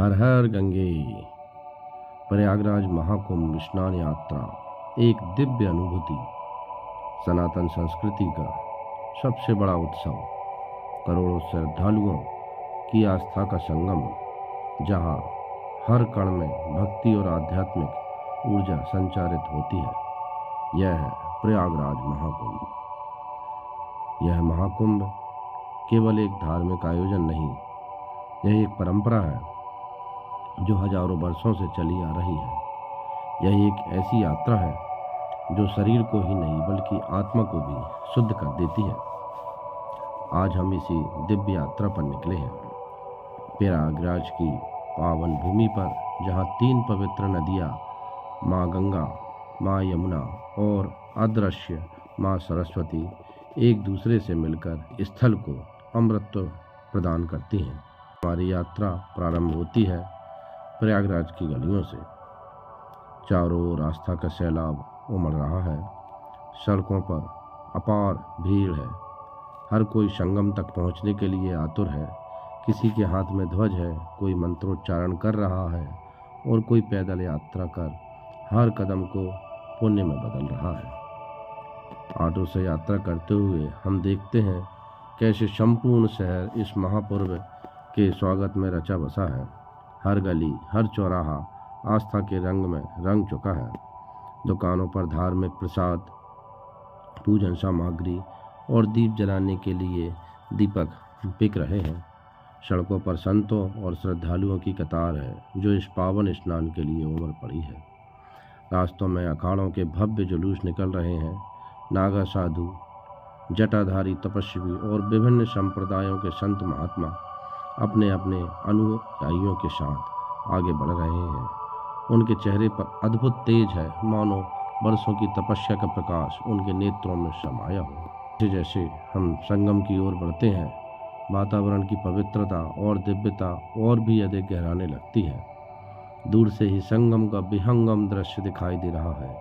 हर हर गंगे। प्रयागराज महाकुंभ स्नान यात्रा एक दिव्य अनुभूति, सनातन संस्कृति का सबसे बड़ा उत्सव, करोड़ों श्रद्धालुओं की आस्था का संगम, जहां हर कण में भक्ति और आध्यात्मिक ऊर्जा संचारित होती है। यह है प्रयागराज महाकुंभ। यह महाकुंभ केवल एक धार्मिक आयोजन नहीं, यह एक परंपरा है जो हजारों वर्षों से चली आ रही है। यह एक ऐसी यात्रा है जो शरीर को ही नहीं बल्कि आत्मा को भी शुद्ध कर देती है। आज हम इसी दिव्य यात्रा पर निकले हैं, प्रयागराज की पावन भूमि पर, जहां 3 पवित्र नदियां माँ गंगा, माँ यमुना और अदृश्य माँ सरस्वती एक दूसरे से मिलकर स्थल को अमृत प्रदान करती हैं। हमारी यात्रा प्रारंभ होती है प्रयागराज की गलियों से। चारों ओर आस्था का सैलाब उमड़ रहा है। सड़कों पर अपार भीड़ है। हर कोई संगम तक पहुंचने के लिए आतुर है। किसी के हाथ में ध्वज है, कोई मंत्रोच्चारण कर रहा है और कोई पैदल यात्रा कर हर कदम को पुण्य में बदल रहा है। ऑटो से यात्रा करते हुए हम देखते हैं कैसे संपूर्ण शहर इस महापर्व के स्वागत में रचा बसा है। हर गली, हर चौराहा आस्था के रंग में रंग चुका है। दुकानों पर धार्मिक प्रसाद, पूजन सामग्री और दीप जलाने के लिए दीपक बिक रहे हैं। सड़कों पर संतों और श्रद्धालुओं की कतार है जो इस पावन स्नान के लिए उमड़ पड़ी है। रास्तों में अखाड़ों के भव्य जुलूस निकल रहे हैं। नागा साधु, जटाधारी तपस्वी और विभिन्न संप्रदायों के संत महात्मा अपने अपने अनुयायियों के साथ आगे बढ़ रहे हैं। उनके चेहरे पर अद्भुत तेज है, मानो वर्षों की तपस्या का प्रकाश उनके नेत्रों में समाया हो। जैसे हम संगम की ओर बढ़ते हैं, वातावरण की पवित्रता और दिव्यता और भी अधिक गहराने लगती है। दूर से ही संगम का विहंगम दृश्य दिखाई दे रहा है।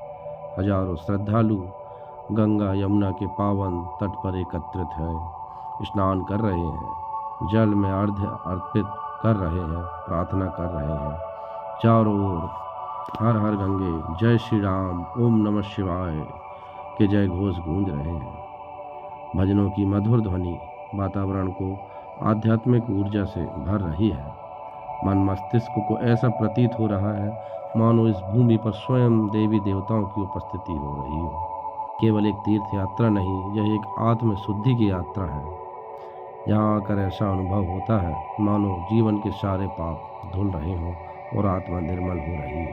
हजारों श्रद्धालु गंगा यमुना के पावन तट पर एकत्रित हैं, स्नान कर रहे हैं, जल में अर्घ्य अर्पित कर रहे हैं, प्रार्थना कर रहे हैं। चारों ओर हर हर गंगे, जय श्री राम, ओम नमः शिवाय के जय घोष गूंज रहे हैं। भजनों की मधुर ध्वनि वातावरण को आध्यात्मिक ऊर्जा से भर रही है। मन मस्तिष्क को ऐसा प्रतीत हो रहा है मानो इस भूमि पर स्वयं देवी देवताओं की उपस्थिति हो रही हो। केवल एक तीर्थ यात्रा नहीं, यह एक आत्म शुद्धि की यात्रा है। यहाँ आकर ऐसा अनुभव होता है मानो जीवन के सारे पाप धुल रहे हों और आत्मा निर्मल हो रही हो।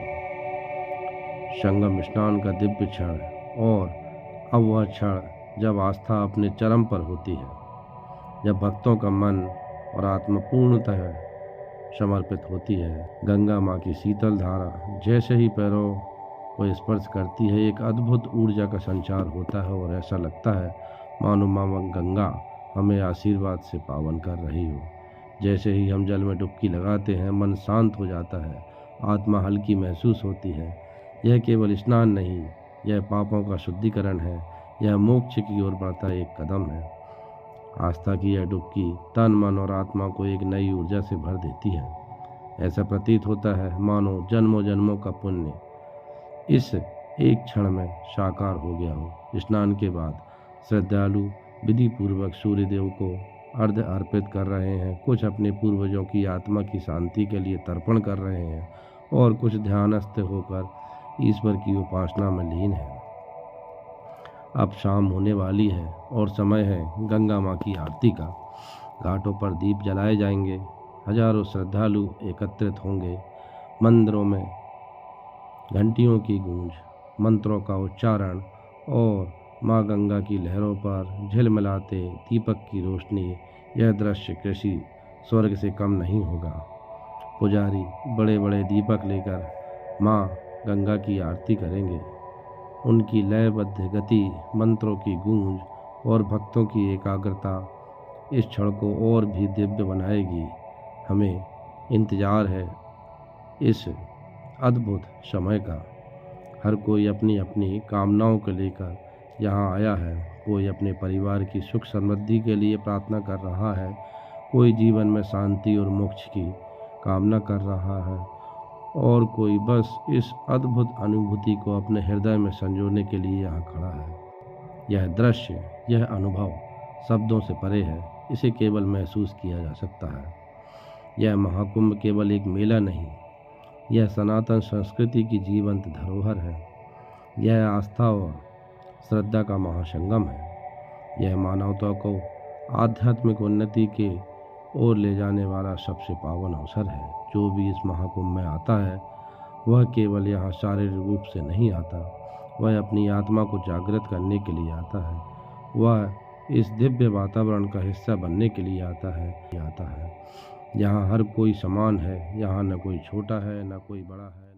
संगम स्नान का दिव्य क्षण, और अब वह क्षण जब आस्था अपने चरम पर होती है, जब भक्तों का मन और आत्मा पूर्णतः समर्पित होती है। गंगा माँ की शीतल धारा जैसे ही पैरों को स्पर्श करती है, एक अद्भुत ऊर्जा का संचार होता है और ऐसा लगता है मानो माँ गंगा हमें आशीर्वाद से पावन कर रही हो। जैसे ही हम जल में डुबकी लगाते हैं, मन शांत हो जाता है, आत्मा हल्की महसूस होती है। यह केवल स्नान नहीं, यह पापों का शुद्धिकरण है, यह मोक्ष की ओर बढ़ता एक कदम है। आस्था की यह डुबकी तन, मन और आत्मा को एक नई ऊर्जा से भर देती है। ऐसा प्रतीत होता है मानो जन्मों जन्मों का पुण्य इस एक क्षण में साकार हो गया हो। स्नान के बाद श्रद्धालु विधि पूर्वक सूर्य देव को अर्घ्य अर्पित कर रहे हैं। कुछ अपने पूर्वजों की आत्मा की शांति के लिए तर्पण कर रहे हैं और कुछ ध्यानस्थ होकर ईश्वर की उपासना में लीन है। अब शाम होने वाली है और समय है गंगा माँ की आरती का। घाटों पर दीप जलाए जाएंगे, हजारों श्रद्धालु एकत्रित होंगे। मंदिरों में घंटियों की गूंज, मंत्रों का उच्चारण और माँ गंगा की लहरों पर झिलमिलाते दीपक की रोशनी, यह दृश्य किसी स्वर्ग से कम नहीं होगा। पुजारी बड़े बड़े दीपक लेकर माँ गंगा की आरती करेंगे। उनकी लयबद्ध गति, मंत्रों की गूंज और भक्तों की एकाग्रता इस क्षण को और भी दिव्य बनाएगी। हमें इंतजार है इस अद्भुत समय का। हर कोई अपनी अपनी कामनाओं को लेकर यहाँ आया है। कोई अपने परिवार की सुख समृद्धि के लिए प्रार्थना कर रहा है, कोई जीवन में शांति और मोक्ष की कामना कर रहा है और कोई बस इस अद्भुत अनुभूति को अपने हृदय में संजोने के लिए यहाँ खड़ा है। यह दृश्य, यह अनुभव शब्दों से परे है, इसे केवल महसूस किया जा सकता है। यह महाकुंभ केवल एक मेला नहीं, यह सनातन संस्कृति की जीवंत धरोहर है। यह आस्था और श्रद्धा का महासंगम है। यह मानवता को आध्यात्मिक उन्नति के ओर ले जाने वाला सबसे पावन अवसर है। जो भी इस महाकुंभ में आता है वह केवल यहाँ शारीरिक रूप से नहीं आता, वह अपनी आत्मा को जागृत करने के लिए आता है। वह इस दिव्य वातावरण का हिस्सा बनने के लिए आता है। यहाँ हर कोई समान है, यहाँ न कोई छोटा है न कोई बड़ा है।